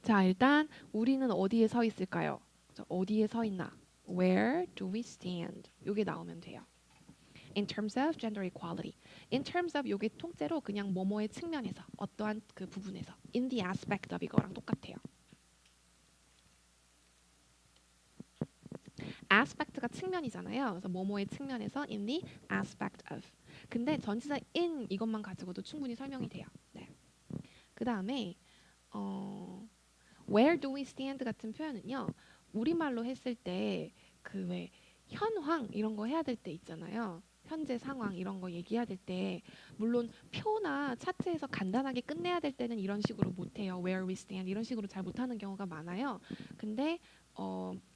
자, 일단 우리는 어디에 서 있을까요? 자, 어디에 서 있나? Where do we stand? 요게 나오면 돼요. In terms of gender equality. In terms of 요게 통째로 그냥 뭐뭐의 측면에서 어떠한 그 부분에서 in the aspect of 이거랑 똑같아요. aspect가 측면이잖아요. 그래서 뭐뭐의 측면에서 in the aspect of. 근데 전치사 in 이것만 가지고도 충분히 설명이 돼요. 네. 그 다음에 where do we stand 같은 표현은요. 우리말로 했을 때 그 왜 현황 이런 거 해야 될 때 있잖아요. 현재 상황 이런 거 얘기해야 될 때 물론 표나 차트에서 간단하게 끝내야 될 때는 이런 식으로 못해요. where we stand 이런 식으로 잘 못하는 경우가 많아요. 근데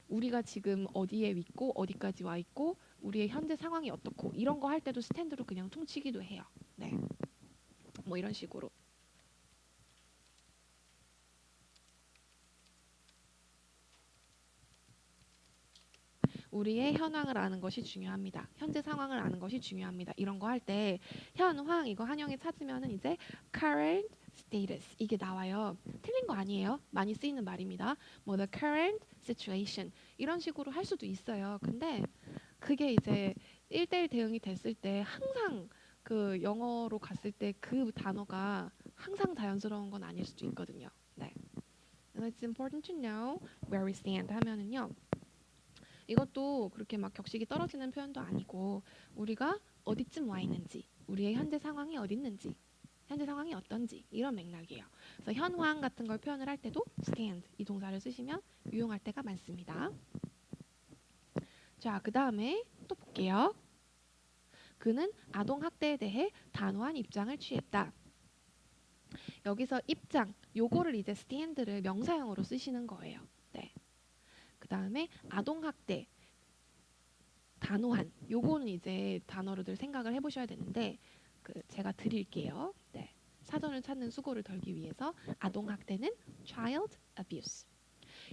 우리가 지금 어디에 있고 어디까지 와 있고 우리의 현재 상황이 어떻고 이런 거 할 때도 스탠드로 그냥 퉁치기도 해요. 네, 뭐 이런 식으로. 우리의 현황을 아는 것이 중요합니다. 현재 상황을 아는 것이 중요합니다. 이런 거 할 때 현황 이거 한영에 찾으면은 이제 current status 이게 나와요. 틀린 거 아니에요. 많이 쓰이는 말입니다. 뭐 the current situation 이런 식으로 할 수도 있어요. 근데 그게 이제 1대1 대응이 됐을 때 항상 그 영어로 갔을 때 그 단어가 항상 자연스러운 건 아닐 수도 있거든요. 네. And it's important to know where we stand 하면은요. 이것도 그렇게 막 격식이 떨어지는 표현도 아니고 우리가 어디쯤 와 있는지, 우리의 현재 상황이 어디 있는지, 현재 상황이 어떤지 이런 맥락이에요. 그래서 현황 같은 걸 표현을 할 때도 stand 이 동사를 쓰시면 유용할 때가 많습니다. 자, 그 다음에 또 볼게요. 그는 아동 학대에 대해 단호한 입장을 취했다. 여기서 입장, 요거를 이제 stand를 명사형으로 쓰시는 거예요. 네. 그 다음에 아동 학대, 단호한 요거는 이제 단어로들 생각을 해보셔야 되는데 제가 드릴게요. 네. 사전을 찾는 수고를 덜기 위해서 아동 학대는 child abuse.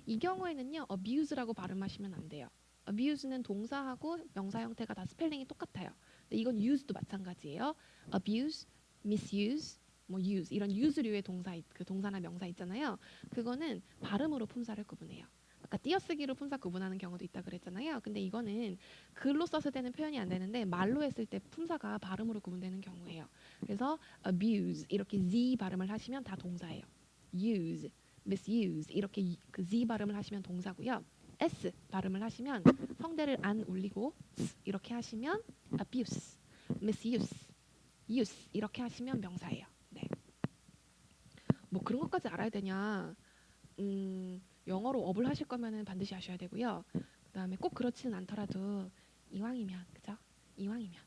이 경우에는요 abuse라고 발음하시면 안 돼요. abuse는 동사하고 명사 형태가 다 스펠링이 똑같아요. 근데 이건 use도 마찬가지예요. abuse, misuse, 뭐 use 이런 use류의 동사 그 동사나 명사 있잖아요. 그거는 발음으로 품사를 구분해요. 아까 띄어쓰기로 품사 구분하는 경우도 있다 그랬잖아요. 근데 이거는 글로 썼을 때는 표현이 안 되는데 말로 했을 때 품사가 발음으로 구분되는 경우예요. 그래서 abuse 이렇게 z 발음을 하시면 다 동사예요. use, misuse 이렇게 그 z 발음을 하시면 동사고요. s 발음을 하시면 성대를 안 울리고 이렇게 하시면 abuse, misuse, use 이렇게 하시면 명사예요. 네. 뭐 그런 것까지 알아야 되냐? 영어로 업을 하실 거면은 반드시 하셔야 되고요. 그다음에 꼭 그렇지는 않더라도 이왕이면 그죠? 이왕이면.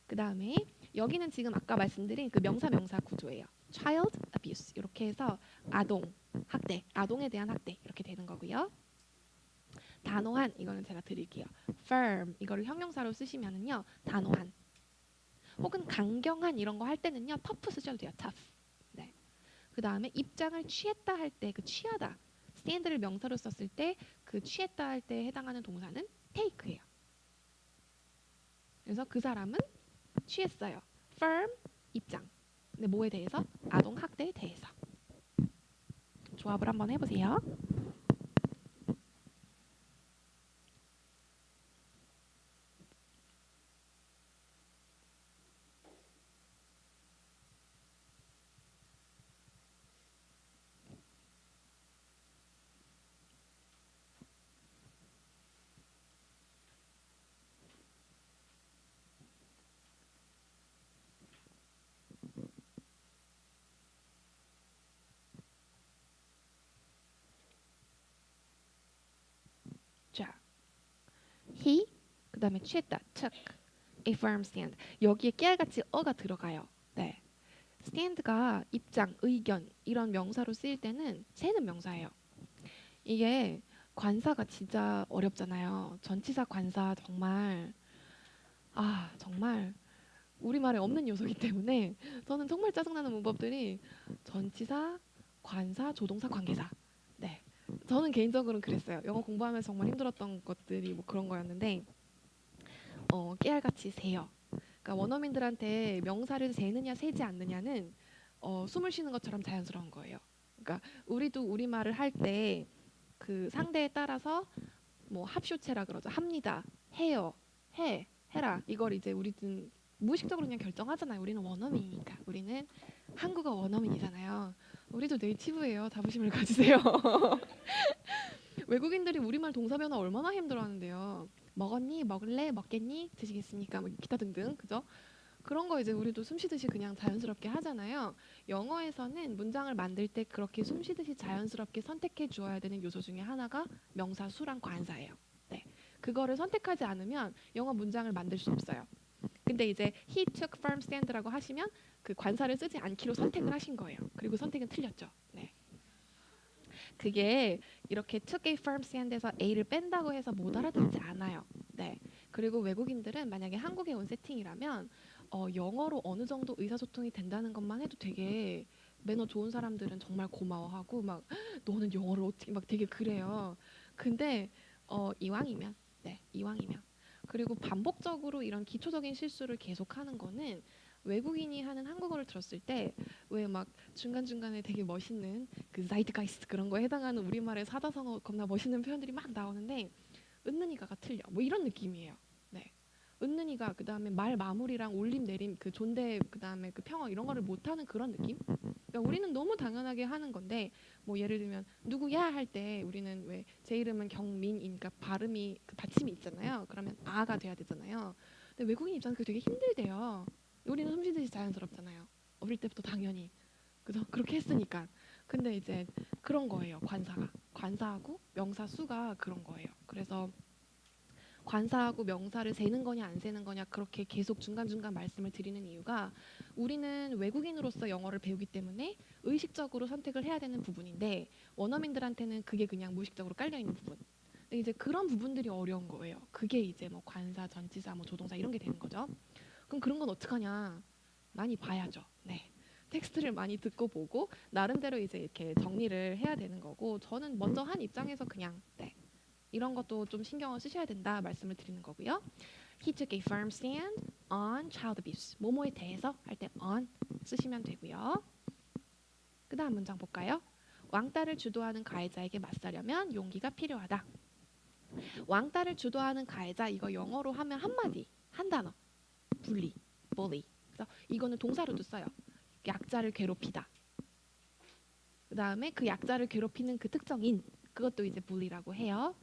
그다음에 여기는 지금 아까 말씀드린 그 명사 구조예요. child abuse 이렇게 해서 아동 학대, 아동에 대한 학대 이렇게 되는 거고요. 단호한 이거는 제가 드릴게요. firm 이거를 형용사로 쓰시면은요 단호한 혹은 강경한 이런 거 할 때는요 tough 쓰셔도 돼요. tough. 네. 그 다음에 입장을 취했다 할 때 그 취하다 stand를 명사로 썼을 때 그 취했다 할 때 해당하는 동사는 take예요. 그래서 그 사람은 취했어요. firm 입장. 근데 뭐에 대해서? 아동 학대에 대해서. 조합을 한번 해보세요. 자, he 그 다음에 취했다 took a firm stand. 여기에 깨알같이 어가 들어가요. 네. stand가 입장, 의견 이런 명사로 쓰일 때는 새는 명사예요. 이게 관사가 진짜 어렵잖아요. 전치사 관사 정말 우리말에 없는 요소이기 때문에 저는 정말 짜증나는 문법들이 전치사, 관사, 조동사, 관계사. 네. 저는 개인적으로는 그랬어요. 영어 공부하면서 정말 힘들었던 것들이 뭐 그런 거였는데 깨알같이 세요. 그러니까 원어민들한테 명사를 세느냐 세지 않느냐는 숨을 쉬는 것처럼 자연스러운 거예요. 그러니까 우리도 우리말을 할 때 그 상대에 따라서 뭐 합쇼체라 그러죠. 합니다. 해요. 해라. 이걸 이제 우리는 무의식적으로 그냥 결정하잖아요. 우리는 원어민이니까. 우리는 한국어 원어민이잖아요. 우리도 네이티브예요. 자부심을 가지세요. 외국인들이 우리말 동사 변화 얼마나 힘들어하는데요. 먹었니? 먹을래? 먹겠니? 드시겠습니까? 뭐 기타 등등. 그죠? 그런 거 이제 우리도 숨쉬듯이 그냥 자연스럽게 하잖아요. 영어에서는 문장을 만들 때 그렇게 숨쉬듯이 자연스럽게 선택해 주어야 되는 요소 중에 하나가 명사, 수랑 관사예요. 네. 그거를 선택하지 않으면 영어 문장을 만들 수 없어요. 근데 이제 he took firm stand라고 하시면 그 관사를 쓰지 않기로 선택을 하신 거예요. 그리고 선택은 틀렸죠. 네. 그게 이렇게 took a firm stand에서 a를 뺀다고 해서 못 알아듣지 않아요. 네. 그리고 외국인들은 만약에 한국에 온 세팅이라면 영어로 어느 정도 의사소통이 된다는 것만 해도 되게 매너 좋은 사람들은 정말 고마워하고 막 너는 영어를 어떻게 막 되게 그래요. 근데 이왕이면 네, 이왕이면 그리고 반복적으로 이런 기초적인 실수를 계속하는 거는 외국인이 하는 한국어를 들었을 때 왜 막 중간중간에 되게 멋있는 그 자이트가이스트 그런 거에 해당하는 우리말의 사자성어 겁나 멋있는 표현들이 막 나오는데 은는이가가 틀려. 뭐 이런 느낌이에요. 네. 은는이가 그다음에 말 마무리랑 올림 내림 그 존대 그다음에 그 평어 이런 거를 못하는 그런 느낌? 그러니까 우리는 너무 당연하게 하는 건데 뭐 예를 들면 누구야 할 때 우리는 왜 제 이름은 경민이니까 발음이 그 받침이 있잖아요. 그러면 아가 돼야 되잖아요. 근데 외국인 입장에서 그게 되게 힘들대요. 우리는 숨쉬듯이 자연스럽잖아요. 어릴 때부터 당연히 그죠? 그렇게 했으니까. 근데 이제 그런 거예요. 관사하고 명사 수가 그런 거예요. 그래서 관사하고 명사를 세는 거냐 안 세는 거냐 그렇게 계속 중간중간 말씀을 드리는 이유가 우리는 외국인으로서 영어를 배우기 때문에 의식적으로 선택을 해야 되는 부분인데 원어민들한테는 그게 그냥 무의식적으로 깔려 있는 부분. 근데 이제 그런 부분들이 어려운 거예요. 그게 이제 뭐 관사, 전치사, 뭐 조동사 이런 게 되는 거죠. 그럼 그런 건 어떡하냐? 많이 봐야죠. 네. 텍스트를 많이 듣고 보고 나름대로 이제 이렇게 정리를 해야 되는 거고 저는 먼저 한 입장에서 그냥 네. 이런 것도 좀 신경을 쓰셔야 된다 말씀을 드리는 거고요. He took a firm stand on child abuse. 뭐뭐에 대해서 할 때 on 쓰시면 되고요. 그 다음 문장 볼까요? 왕따를 주도하는 가해자에게 맞서려면 용기가 필요하다. 왕따를 주도하는 가해자 이거 영어로 하면 한마디, 한 단어. bully, bully. 그래서 이거는 동사로도 써요. 약자를 괴롭히다. 그 다음에 그 약자를 괴롭히는 그 특정인 그것도 이제 bully라고 해요.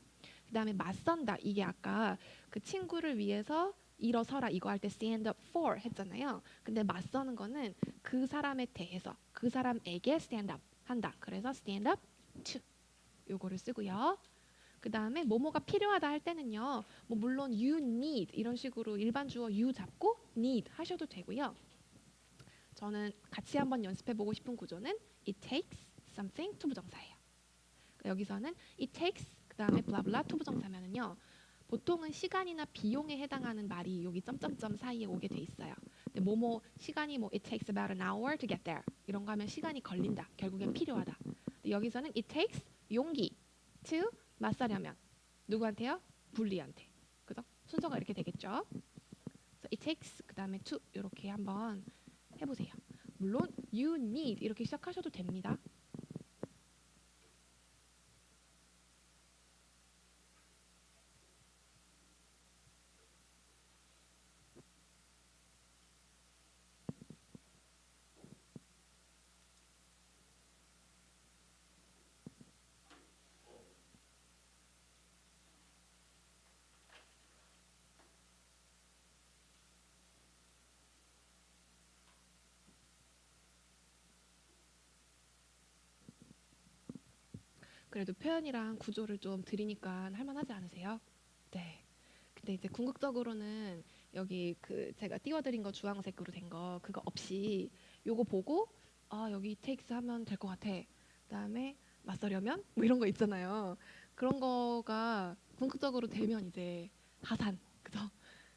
그 다음에 맞선다. 이게 아까 그 친구를 위해서 일어서라 이거 할 때 stand up for 했잖아요. 근데 맞서는 거는 그 사람에 대해서 그 사람에게 stand up 한다. 그래서 stand up to 요거를 쓰고요. 그 다음에 뭐뭐가 필요하다 할 때는요. 뭐 물론 you need 이런 식으로 일반 주어 you 잡고 need 하셔도 되고요. 저는 같이 한번 연습해보고 싶은 구조는 it takes something 투부정사예요. 여기서는 it takes 그 다음에 블라블라 투부정사면은요. 보통은 시간이나 비용에 해당하는 말이 여기 점점점 사이에 오게 돼 있어요. 근데 뭐뭐 시간이 뭐 it takes about an hour to get there 이런 거 하면 시간이 걸린다. 결국엔 필요하다. 근데 여기서는 it takes 용기 to 맞서려면 누구한테요? 분리한테. 그죠? 순서가 이렇게 되겠죠. 그래서 it takes 그 다음에 to 이렇게 한번 해보세요. 물론 you need 이렇게 시작하셔도 됩니다. 그래도 표현이랑 구조를 좀 드리니까 할만하지 않으세요? 네. 근데 이제 궁극적으로는 여기 그 제가 띄워드린 거 주황색으로 된 거 그거 없이 요거 보고 아 여기 takes 하면 될 것 같아. 그다음에 맞서려면 뭐 이런 거 있잖아요. 그런 거가 궁극적으로 되면 이제 하산 그죠?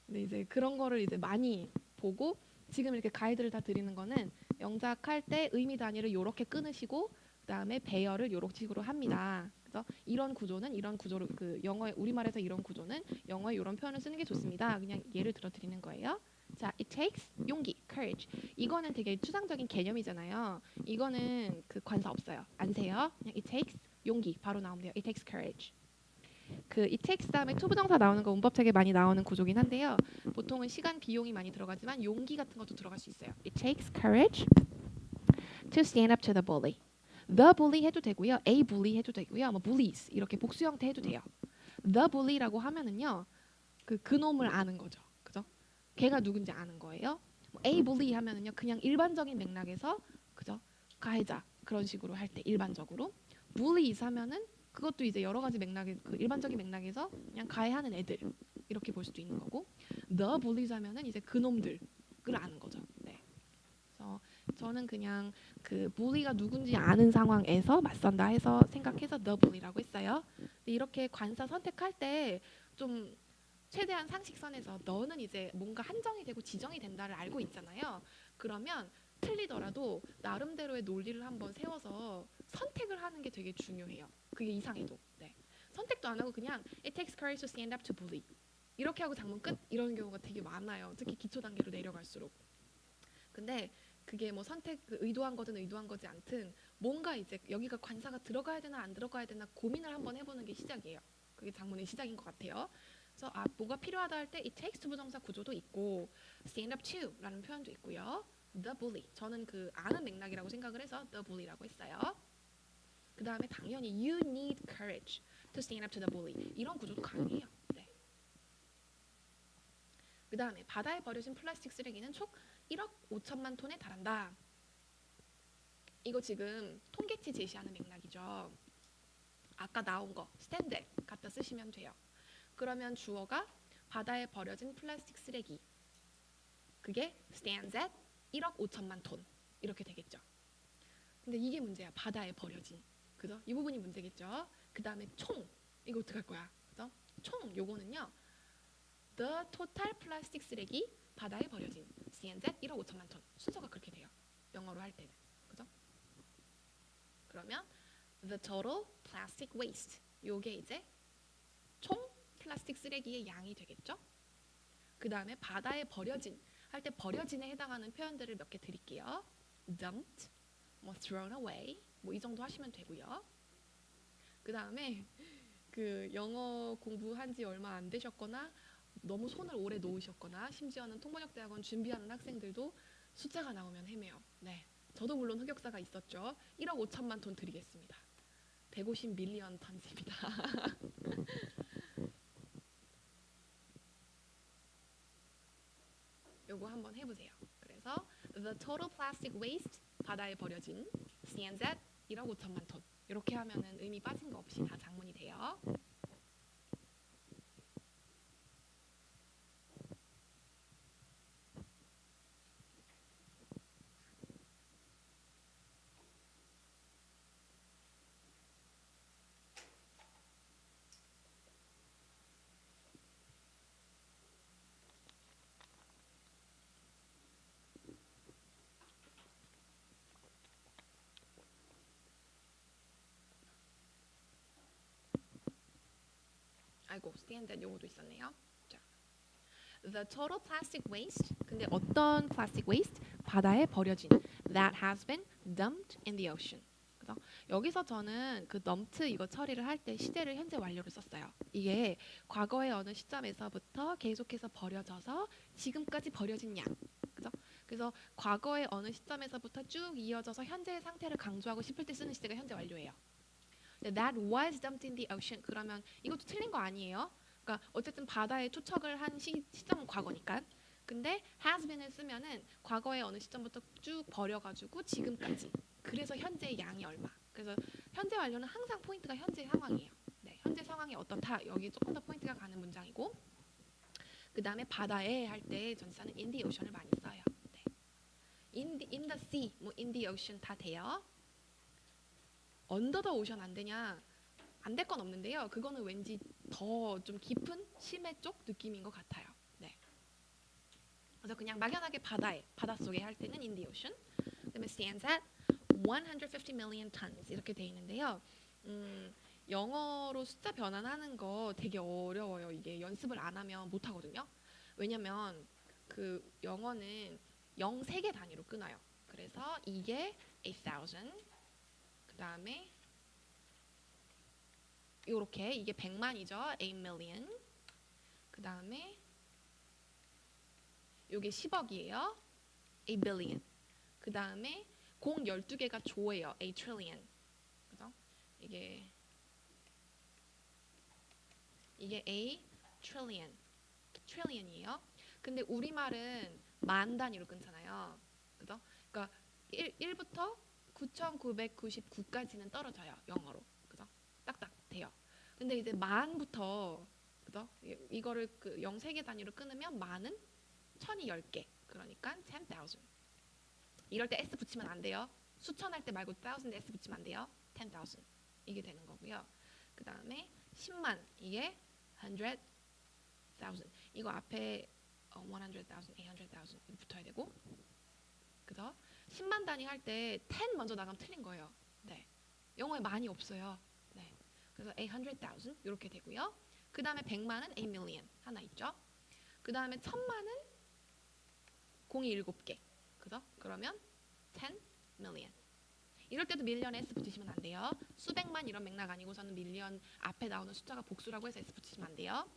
근데 이제 그런 거를 이제 많이 보고 지금 이렇게 가이드를 다 드리는 거는 영작할 때 의미 단위를 요렇게 끊으시고 그다음에 배열을 요렇게 식으로 합니다. 그래서 이런 구조는 이런 구조로 그 영어의 우리말에서 이런 구조는 영어에 이런 표현을 쓰는 게 좋습니다. 그냥 예를 들어 드리는 거예요. 자, it takes 용기, courage. 이거는 되게 추상적인 개념이잖아요. 이거는 그 관사 없어요. 안 세요. 그냥 it takes 용기 바로 나오면 돼요. It takes courage. 그 it takes 다음에 투부정사 나오는 거 문법책에 많이 나오는 구조긴 한데요. 보통은 시간 비용이 많이 들어가지만 용기 같은 것도 들어갈 수 있어요. It takes courage to stand up to the bully. The bully 해도 되고요. A bully 해도 되고요. 뭐 bullies 이렇게 복수 형태 해도 돼요. The bully라고 하면은요. 그 그놈을 아는 거죠. 그죠? 걔가 누군지 아는 거예요. 뭐 A bully 하면은요. 그냥 일반적인 맥락에서 그죠? 가해자 그런 식으로 할 때 일반적으로 bullies 하면은 그것도 이제 여러 가지 맥락에 그 일반적인 맥락에서 그냥 가해하는 애들 이렇게 볼 수도 있는 거고 the bullies 하면은 이제 그놈들을 아는 거죠. 네. 그래서 저는 그냥 그 bully가 누군지 아는 상황에서 맞선다 해서 생각해서 the bully라고 했어요. 근데 이렇게 관사 선택할 때 좀 최대한 상식선에서 너는 이제 뭔가 한정이 되고 지정이 된다를 알고 있잖아요. 그러면 틀리더라도 나름대로의 논리를 한번 세워서 선택을 하는 게 되게 중요해요. 그게 이상해도. 네. 선택도 안 하고 그냥 it takes courage to stand up to bully 이렇게 하고 작문 끝 이런 경우가 되게 많아요. 특히 기초 단계로 내려갈수록. 근데 그게 뭐 선택 의도한 거든 의도한 거지 않든 뭔가 이제 여기가 관사가 들어가야 되나 안 들어가야 되나 고민을 한번 해보는 게 시작이에요. 그게 작문의 시작인 것 같아요. 그래서 뭐가 필요하다 할 때 it takes 부정사 구조도 있고 stand up to라는 표현도 있고요. the bully 저는 그 아는 맥락이라고 생각을 해서 the bully라고 했어요. 그 다음에 당연히 you need courage to stand up to the bully 이런 구조도 가능해요. 네. 그 다음에 바다에 버려진 플라스틱 쓰레기는 총 1억 5천만 톤에 달한다. 이거 지금 통계치 제시하는 맥락이죠. 아까 나온 거 stand at 갖다 쓰시면 돼요. 그러면 주어가 바다에 버려진 플라스틱 쓰레기 그게 stands at 1억 5천만 톤 이렇게 되겠죠. 근데 이게 문제야. 바다에 버려진 그죠? 이 부분이 문제겠죠. 그 다음에 총 이거 어떡할 거야? 그죠? 총 요거는요. The total 플라스틱 쓰레기 바다에 버려진 stands at 1억 5천만 톤 순서가 그렇게 돼요. 영어로 할 때는 그죠? 그러면 the total plastic waste 요게 이제 총 플라스틱 쓰레기의 양이 되겠죠. 그 다음에 바다에 버려진 할 때 버려진에 해당하는 표현들을 몇 개 드릴게요. dumped, 뭐 thrown away, 뭐 이 정도 하시면 되고요. 그 다음에 그 영어 공부한 지 얼마 안 되셨거나 너무 손을 오래 놓으셨거나 심지어는 통번역대학원 준비하는 학생들도 숫자가 나오면 헤매요. 네, 저도 물론 흑역사가 있었죠. 1억 5천만 톤 드리겠습니다. 150 밀리언 톤입니다. 요거 한번 해보세요. 그래서 the total plastic waste 바다에 버려진 stands at 1억 5천만 톤 이렇게 하면은 의미 빠진 거 없이 다 작문이 돼요. 아이고 stand at 요거도 있었네요. 자, the total plastic waste 근데 어떤 plastic waste? 바다에 버려진 that has been dumped in the ocean. 그래서 여기서 저는 그 dumped 이거 처리를 할 때 시제를 현재 완료로 썼어요. 이게 과거의 어느 시점에서부터 계속해서 버려져서 지금까지 버려진 양. 그죠? 그래서 과거의 어느 시점에서부터 쭉 이어져서 현재의 상태를 강조하고 싶을 때 쓰는 시제가 현재 완료예요. That was dumped in the ocean. 그러면 이것도 틀린 거 아니에요? 그러니까 어쨌든 바다에 투척을 한 시점은 과거니까. 근데 has been을 쓰면은 과거의 어느 시점부터 쭉 버려가지고 지금까지. 그래서 현재의 양이 얼마. 그래서 현재 완료는 항상 포인트가 현재 상황이에요. 네, 현재 상황이 어떻다. 여기 조금 더 포인트가 가는 문장이고. 그 다음에 바다에 할 때 전치사는 in the ocean을 많이 써요. 네. in the sea, 뭐 in the ocean 다 돼요. 언더 더 오션 안 되냐? 안 될 건 없는데요. 그거는 왠지 더 좀 깊은 심해 쪽 느낌인 것 같아요. 네. 그래서 그냥 막연하게 바닷속에 할 때는 in the ocean. 그다음에 stands at 150 million tons 이렇게 돼 있는데요. 영어로 숫자 변환하는 거 되게 어려워요. 이게 연습을 안 하면 못 하거든요. 왜냐면 그 영어는 0 3개 단위로 끊어요. 그래서 이게 1,000, 그 다음에 요렇게 이게 100만이죠. 8 million. 그 다음에 요게 10억이에요. 8 billion. 그 다음에 공 12개가 조예요. 8 trillion. 그죠? 이게 8 trillion. trillion이에요. 근데 우리말은 만 단위로 끊잖아요. 그죠? 그러니까 1부터 9,999까지는 떨어져요. 영어로. 그죠? 딱딱 돼요. 근데 이제 만부터 그죠? 이거를 그 0 3개 단위로 끊으면 만은 1000이 10개. 그러니까 10,000. 이럴 때 s 붙이면 안 돼요. 수천할 때 말고 1000에 s 붙이면 안 돼요. 10,000. 이게 되는 거고요. 그 다음에 10만 이게 100,000. 이거 앞에 100,000, 800,000 붙어야 되고, 그죠? 10만 단위 할 때 10 먼저 나가면 틀린 거예요. 네, 영어에 많이 없어요. 네, 그래서 800,000 이렇게 되고요. 그 다음에 100만은 8 million 하나 있죠. 그 다음에 1000만은 공이 7개, 그죠? 그러면 10 million. 이럴 때도 밀리언에 s 붙이시면 안 돼요. 수백만 이런 맥락 아니고서는 밀리언 앞에 나오는 숫자가 복수라고 해서 s 붙이시면 안 돼요.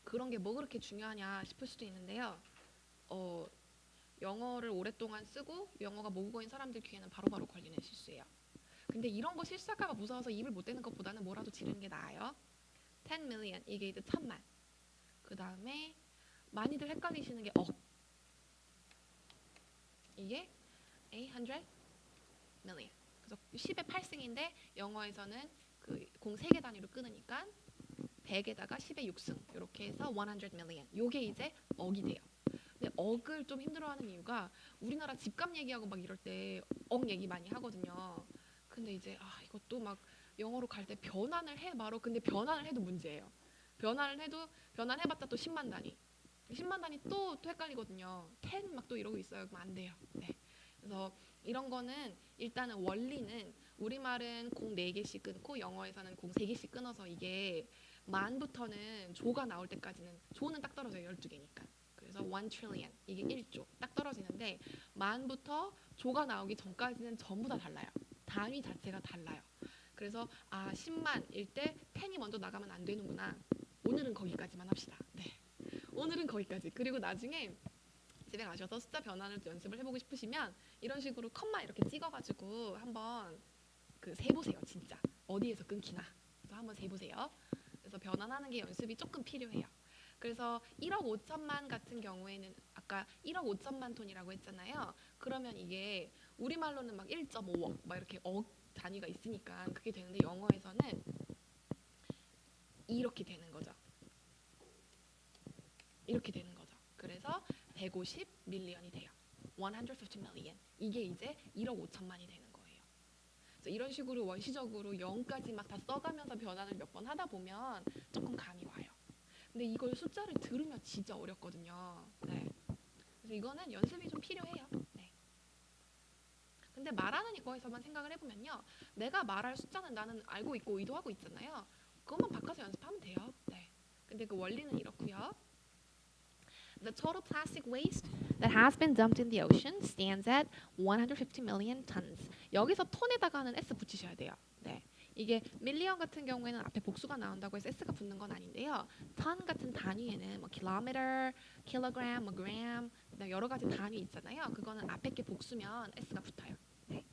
그런 게 뭐 그렇게 중요하냐 싶을 수도 있는데요. 영어를 오랫동안 쓰고 영어가 모국어인 사람들 귀에는 바로바로 걸리는 실수예요. 근데 이런 거 실수할까 봐 무서워서 입을 못 대는 것보다는 뭐라도 지르는 게 나아요. 10 million 이게 이제 1000만. 그 다음에 많이들 헷갈리시는 게 이게 800 million. 그래서 10의 8승인데 영어에서는 그 공 3개 단위로 끊으니까 100에다가 10의 6승 이렇게 해서 100 million. 요게 이제 억이 돼요. 근데 억을 좀 힘들어하는 이유가 우리나라 집값 얘기하고 막 이럴 때 억 얘기 많이 하거든요. 근데 이제 이것도 막 영어로 갈 때 변환을 해 바로. 근데 변환을 해도 문제예요. 변환해봤자 또 10만 단위. 10만 단위 또 헷갈리거든요. 10 막 또 이러고 있어요. 그럼 안 돼요. 네. 그래서 이런 거는 일단은 원리는 우리말은 공 4개씩 끊고 영어에서는 공 3개씩 끊어서 이게 만부터는 조가 나올 때까지는 조는 딱 떨어져요. 12개니까. 그래서 1 trillion 이게 1조 딱 떨어지는데 만부터 조가 나오기 전까지는 전부 다 달라요. 단위 자체가 달라요. 그래서 10만일 때 10이 먼저 나가면 안 되는구나. 오늘은 거기까지만 합시다. 네. 오늘은 거기까지. 그리고 나중에 집에 가셔서 숫자 변환을 연습을 해보고 싶으시면 이런 식으로 컴마 이렇게 찍어가지고 한번 그 세보세요. 진짜 어디에서 끊기나. 그래서 한번 세보세요. 그래서 변환하는 게 연습이 조금 필요해요. 그래서 1억 5천만 같은 경우에는 아까 1억 5천만 톤이라고 했잖아요. 그러면 이게 우리말로는 막 1.5억 막 이렇게 억 단위가 있으니까 그게 되는데 영어에서는 이렇게 되는 거죠. 이렇게 되는 거죠. 그래서 150 밀리언이 돼요. 150 million. 이게 이제 1억 5천만이 되는 거예요. 그래서 이런 식으로 원시적으로 0까지 막 다 써가면서 변환을 몇 번 하다 보면 조금 감이 와요. 근데 이걸 숫자를 들으면 진짜 어렵거든요. 네. 그래서 이거는 연습이 좀 필요해요. 네. 근데 말하는 거에서만 생각을 해보면요. 내가 말할 숫자는 나는 알고 있고 의도하고 있잖아요. 그것만 바꿔서 연습하면 돼요. 네. 근데 그 원리는 이렇고요. The total plastic waste that has been dumped in the ocean stands at 150 million tons. 여기서 톤에다가는 s 붙이셔야 돼요. 네. 이게 밀리언 같은 경우에는 앞에 복수가 나온다고 해서 s가 붙는 건 아닌데요. ton 같은 단위에는 뭐 kilometer, kilogram, 뭐 gram, 여러 가지 단위 있잖아요. 그거는 앞에 게 복수면 s가 붙어요. 네.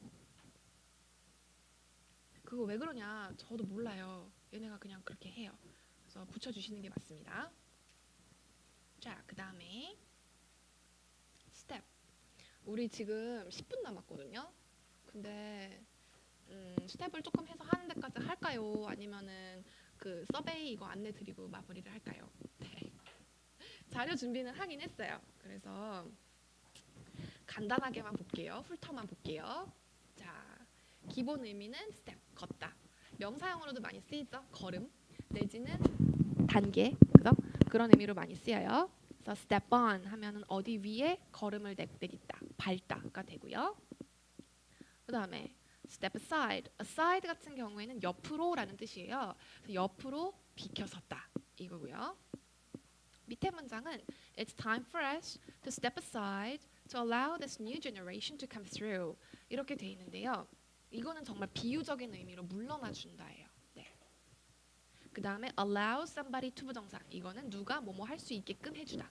그거 왜 그러냐? 저도 몰라요. 얘네가 그냥 그렇게 해요. 그래서 붙여주시는 게 맞습니다. 자, 그 다음에 스텝. 우리 지금 10분 남았거든요. 근데 스텝을 조금 해서 하는 데까지 할까요? 아니면은 그 서베이 이거 안내 드리고 마무리를 할까요? 네. 자료 준비는 하긴 했어요. 그래서 간단하게만 볼게요. 훑어만 볼게요. 자, 기본 의미는 스텝, 걷다. 명사형으로도 많이 쓰이죠. 걸음 내지는 단계, 그죠? 그런 의미로 많이 쓰여요. 그래서 step on 하면은 어디 위에 걸음을 내딛다, 밟다가 되고요. 그 다음에 step aside, aside 같은 경우에는 옆으로라는 뜻이에요. 그래서 옆으로 비켜섰다 이거고요. 밑에 문장은 It's time for us to step aside to allow this new generation to come through. 이렇게 돼 있는데요. 이거는 정말 비유적인 의미로 물러나 준다예요. 네. 그 다음에 allow somebody to 부정사. 이거는 누가 뭐뭐 할 수 있게끔 해주다.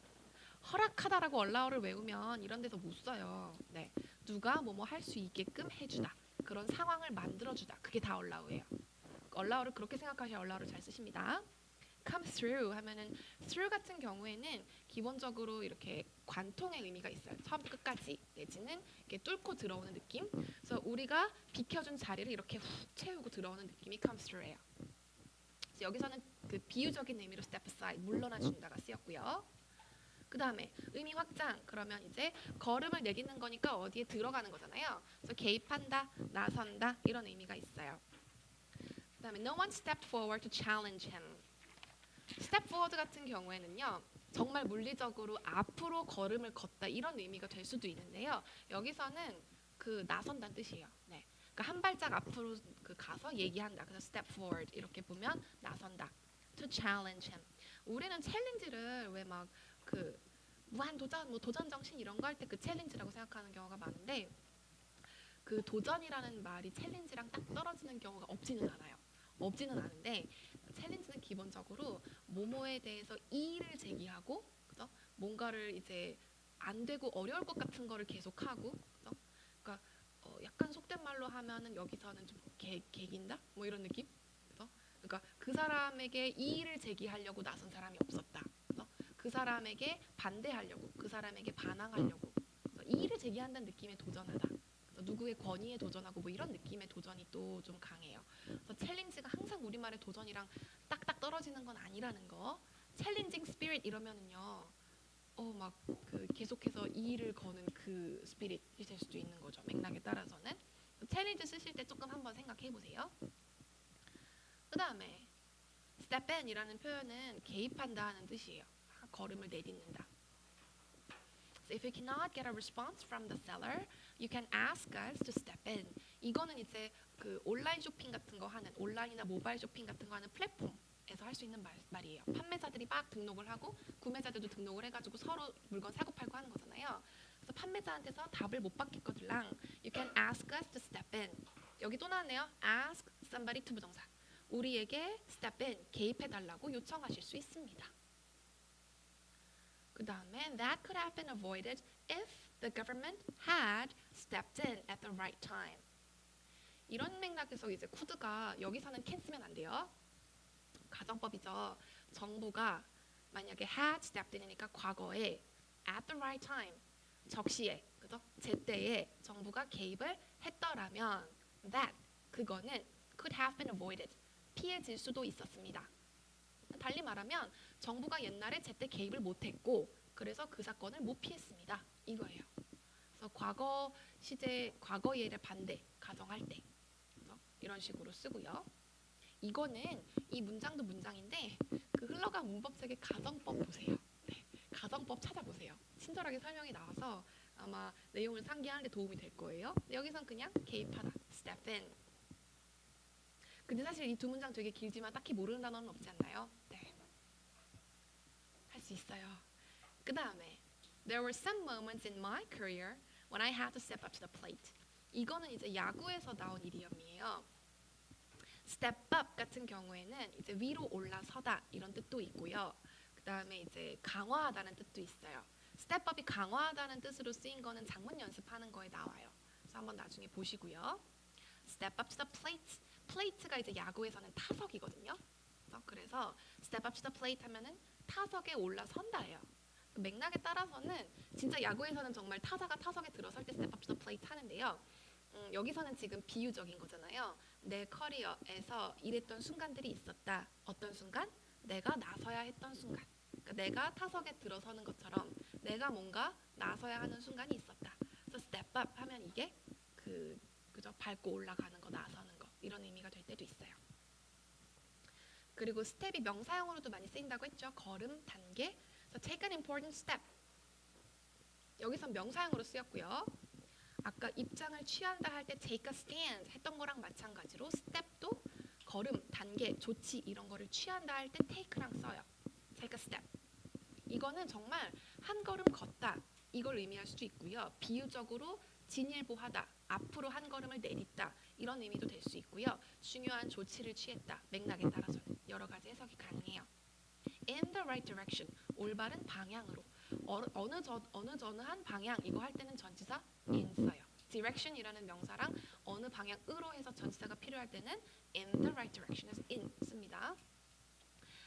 허락하다라고 allow를 외우면 이런 데서 못 써요. 네. 누가 뭐뭐 할 수 있게끔 해주다. 그런 상황을 만들어주다. 그게 다 allow예요. allow를 그렇게 생각하셔야 allow를 잘 쓰십니다. come through 하면은 through 같은 경우에는 기본적으로 이렇게 관통의 의미가 있어요. 처음부터 끝까지 내지는 이렇게 뚫고 들어오는 느낌. 그래서 우리가 비켜준 자리를 이렇게 훅 채우고 들어오는 느낌이 come through예요. 그래서 여기서는 그 비유적인 의미로 step aside 물러나 준다가 쓰였고요. 그 다음에 의미 확장. 그러면 이제 걸음을 내딛는 거니까 어디에 들어가는 거잖아요. 그래서 개입한다, 나선다 이런 의미가 있어요. 그 다음에 no one stepped forward to challenge him. step forward 같은 경우에는요. 정말 물리적으로 앞으로 걸음을 걷다 이런 의미가 될 수도 있는데요. 여기서는 그 나선다는 뜻이에요. 네. 그러니까 한 발짝 앞으로 그 가서 얘기한다. 그래서 step forward 이렇게 보면 나선다. to challenge him. 우리는 챌린지를 왜 막 그 무한 도전, 뭐 도전 정신 이런 거 할 때 그 챌린지라고 생각하는 경우가 많은데 그 도전이라는 말이 챌린지랑 딱 떨어지는 경우가 없지는 않아요. 없지는 않은데 챌린지는 기본적으로 뭐뭐에 대해서 이의를 제기하고 그죠? 뭔가를 이제 안 되고 어려울 것 같은 거를 계속하고 그죠? 그러니까 약간 속된 말로 하면은 여기서는 좀 개긴다? 뭐 이런 느낌? 그죠? 그러니까 그 사람에게 이의를 제기하려고 나선 사람이 없었다. 그죠? 그 사람에게 반대하려고 그 사람에게 반항하려고 이의를 제기한다는 느낌의 도전하다. 누구의 권위에 도전하고 뭐 이런 느낌의 도전이 또 좀 강해요. 그래서 챌린지가 항상 우리말의 도전이랑 딱딱 떨어지는 건 아니라는 거. 챌린징 스피릿 이러면은요. 막 그 계속해서 이의를 거는 그 스피릿이 될 수도 있는 거죠. 맥락에 따라서는. 챌린지 쓰실 때 조금 한번 생각해 보세요. 그다음에 step in이라는 표현은 개입한다 하는 뜻이에요. 걸음을 내딛는다. So if you cannot get a response from the seller, you can ask us to step in. 이거는 이제 그 온라인 쇼핑 같은 거 하는 온라인이나 모바일 쇼핑 같은 거 하는 플랫폼에서 할 수 있는 말이에요. 판매자들이 막 등록을 하고 구매자들도 등록을 해가지고 서로 물건 사고 팔고 하는 거잖아요. 그래서 판매자한테서 답을 못 받겠거들랑 you can ask us to step in. 여기 또 나왔네요. ask somebody to 부정사. 우리에게 step in 개입해달라고 요청하실 수 있습니다. 그 다음에 that could have been avoided if the government had stepped in at the right time. 이런 맥락에서 이제 could가 여기서는 can 쓰면 안 돼요. 가정법이죠. 정부가 만약에 had stepped in이니까 과거에 at the right time 적시에 그죠? 제때에 정부가 개입을 했더라면 that 그거는 could have been avoided 피해질 수도 있었습니다. 달리 말하면 정부가 옛날에 제때 개입을 못했고 그래서 그 사건을 못 피했습니다. 이거예요. 그래서 과거 시제 과거 예를 반대 가정할 때 이런 식으로 쓰고요. 이거는 이 문장도 문장인데 그 흘러간 문법책의 가정법 보세요. 네, 가정법 찾아보세요. 친절하게 설명이 나와서 아마 내용을 상기하는 데 도움이 될 거예요. 여기선 그냥 개입하다, step in. 근데 사실 이 두 문장 되게 길지만 딱히 모르는 단어는 없지 않나요? 네, 할 수 있어요. 그 다음에 There were some moments in my career when I had to step up to the plate. 이거는 이제 야구에서 나온 이디엄이에요. step up 같은 경우에는 이제 위로 올라서다 이런 뜻도 있고요. 그 다음에 이제 강화하다는 뜻도 있어요. step up이 강화하다는 뜻으로 쓰인 거는 작문 연습하는 거에 나와요. 그래서 한번 나중에 보시고요. step up to the plate. plate가 이제 야구에서는 타석이거든요. 그래서 step up to the plate 하면은 타석에 올라선다예요. 맥락에 따라서는 진짜 야구에서는 정말 타자가 타석에 들어설 때 step up to the plate 하는데요. 여기서는 지금 비유적인 거잖아요. 내 커리어에서 이랬던 순간들이 있었다. 어떤 순간? 내가 나서야 했던 순간. 그러니까 내가 타석에 들어서는 것처럼 내가 뭔가 나서야 하는 순간이 있었다. 그래서 step up 하면 이게 그죠? 밟고 올라가는 거, 나서는 거 이런 의미가 될 때도 있어요. 그리고 스텝이 명사형으로도 많이 쓰인다고 했죠. 걸음, 단계. So take an important step. 여기서 명사형으로 쓰였고요. 아까 입장을 취한다 할 때 take a stand 했던 거랑 마찬가지로 step도 걸음, 단계, 조치 이런 거를 취한다 할 때 take랑 써요. take a step. 이거 이거는 정말 한 걸음 걷다 이걸 의미할 수도 있고요. 비유적으로 진일보하다, 앞으로 한 걸음을 내딛다 이런 의미도 될 수 있고요. 중요한 조치를 취했다 맥락에 따라서 여러 가지 해석이 가능해요. In the right direction, 올바른 방향으로. 어느 한 방향 이거 할 때는 전치사 in 써요. direction이라는 명사랑 어느 방향으로 해서 전치사가 필요할 때는 in the right direction에서 in 씁니다.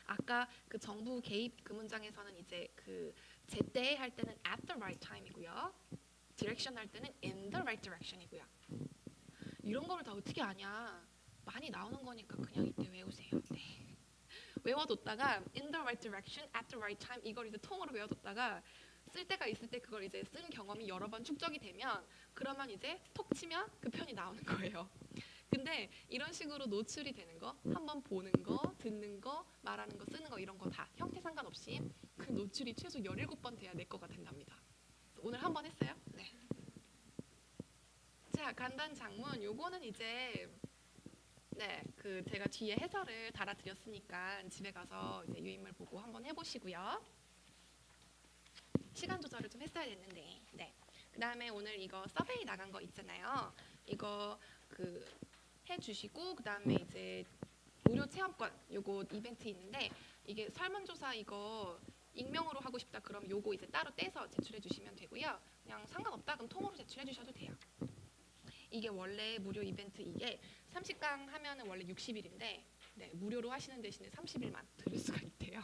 아까 그 정부 개입 그 문장에서는 이제 그 제때 할 때는 at the right time이고요. direction 할 때는 in the right direction이고요. 이런 거를 다 어떻게 아냐? 많이 나오는 거니까 그냥 이때 외우세요. 네. 외워뒀다가 in the right direction, at the right time 이걸 이제 통으로 외워뒀다가 쓸 때가 있을 때 그걸 이제 쓴 경험이 여러 번 축적이 되면 그러면 이제 톡 치면 그 편이 나오는 거예요. 근데 이런 식으로 노출이 되는 거, 한번 보는 거, 듣는 거, 말하는 거, 쓰는 거 이런 거 다 형태 상관없이 그 노출이 최소 17번 돼야 내 거가 된답니다. 오늘 한 번 했어요? 네. 자, 간단 장문 요거는 이제 네, 그 제가 뒤에 해설을 달아드렸으니까 집에 가서 이제 유인물 보고 한번 해보시고요. 시간 조절을 좀 했어야 됐는데, 네. 그 다음에 오늘 이거 서베이 나간 거 있잖아요. 이거 그 해주시고 그 다음에 이제 무료 체험권 요거 이벤트 있는데 이게 설문조사 이거 익명으로 하고 싶다 그럼 요거 이제 따로 떼서 제출해 주시면 되고요. 그냥 상관없다 그럼 통으로 제출해 주셔도 돼요. 이게 원래 무료 이벤트 이게 30강 하면은 원래 60일인데 네, 무료로 하시는 대신에 30일만 들을 수가 있대요.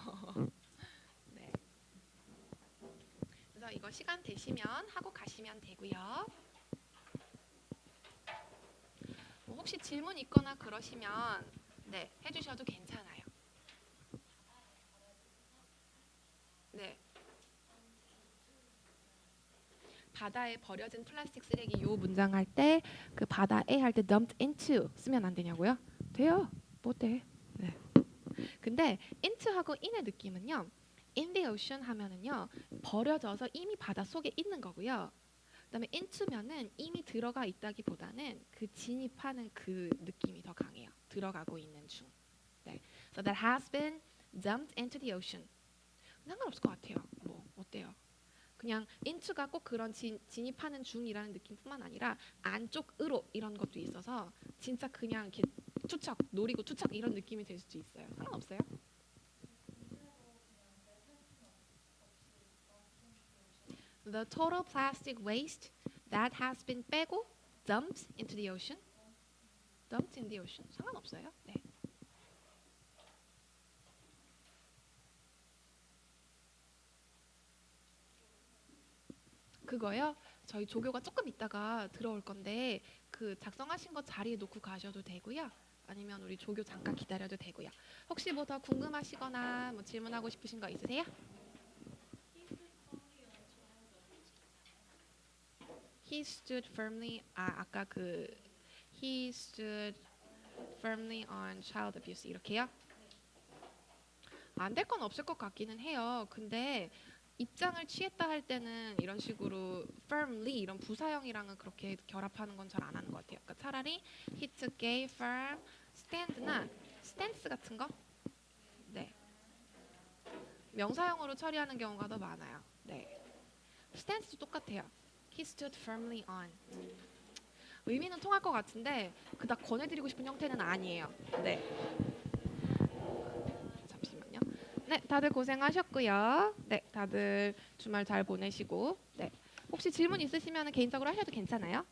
네. 그래서 이거 시간 되시면 하고 가시면 되고요. 뭐 혹시 질문 있거나 그러시면 네, 해주셔도 괜찮아요. 네. 바다에 버려진 플라스틱 쓰레기 요 문장 할 때 그 바다에 할 때 dumped into 쓰면 안 되냐고요? 돼요. 뭐 돼? 네. 근데 into하고 in의 느낌은요. in the ocean 하면은요. 버려져서 이미 바다 속에 있는 거고요. 그다음에 into면은 이미 들어가 있다기보다는 그 진입하는 그 느낌이 더 강해요. 들어가고 있는 중. 네. So that has been dumped into the ocean. 상관없을 것 같아요. 뭐 어때요? 그냥 into가 꼭 그런 진입하는 중이라는 느낌뿐만 아니라 안쪽으로 이런 것도 있어서 진짜 그냥 이렇게 투척, 노리고 투척 이런 느낌이 될 수도 있어요. 상관없어요? The total plastic waste that has been 빼고 dumped into the ocean. dumped in the ocean. 상관없어요. 네. 그거요? 저희 조교가 조금 있다가 들어올 건데 그 작성하신 거 자리에 놓고 가셔도 되고요. 아니면 우리 조교 잠깐 기다려도 되고요. 혹시 뭐 더 궁금하시거나 뭐 질문하고 싶으신 거 있으세요? He stood firmly. 아까 그 he stood firmly on child abuse 이렇게요? 안 될 건 없을 것 같기는 해요. 근데 입장을 취했다 할 때는 이런 식으로 firmly 이런 부사형이랑은 그렇게 결합하는 건 잘 안 하는 것 같아요. 그러니까 차라리 he took a firm stand나 stance 같은 거, 네, 명사형으로 처리하는 경우가 더 많아요. 네, stance도 똑같아요. He stood firmly on. 의미는 통할 것 같은데 그닥 권해드리고 싶은 형태는 아니에요. 네. 잠시만요. 네, 다들 고생하셨고요. 네, 다들 주말 잘 보내시고. 네, 혹시 질문 있으시면 개인적으로 하셔도 괜찮아요.